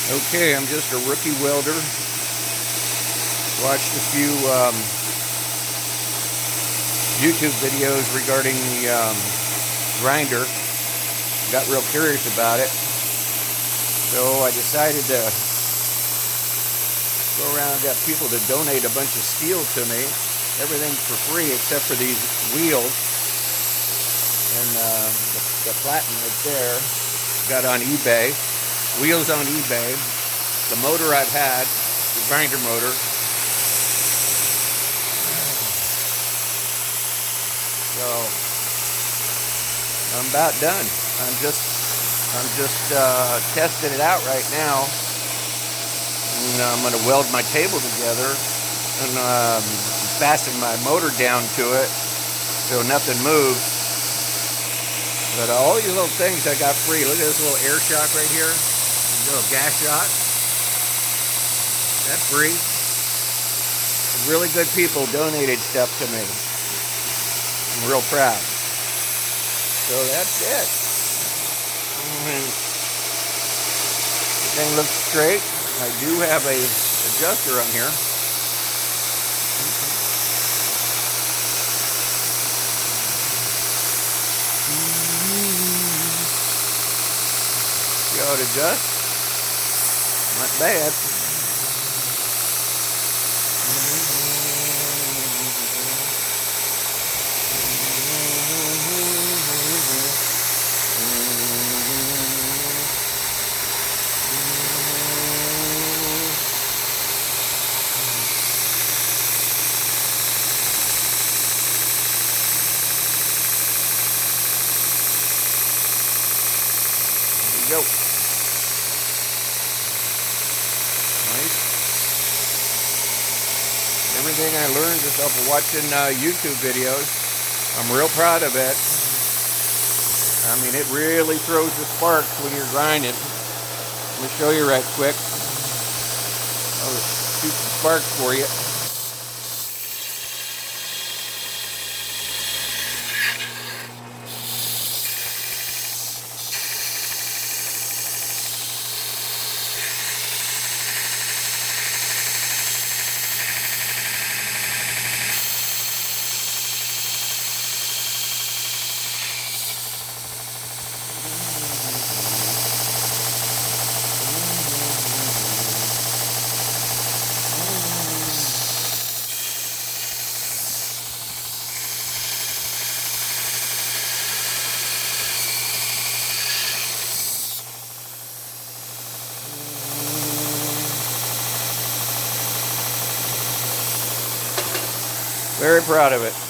Okay, I'm just a rookie welder. Watched a few YouTube videos regarding the grinder. Got real curious about it. So I decided to go around and got people to donate a bunch of steel to me. Everything's for free except for these wheels. And the platen right there, got on eBay. Wheels on eBay. The motor I've had, the grinder motor. So I'm about done. I'm just testing it out right now. And I'm going to weld my table together and fasten my motor down to it so nothing moves. But all these little things I got free. Look at this little air shock right here. This little gas shock. That's free. Really good people donated stuff to me. I'm real proud. So that's it. Everything looks straight. I do have a adjuster on here. See how it adjusts? Not bad. Go. Nice. Everything I learned just off of watching YouTube videos. I'm real proud of it. I mean, it really throws the sparks when you're grinding. Let me show you right quick. I'll shoot some sparks for you. Very proud of it.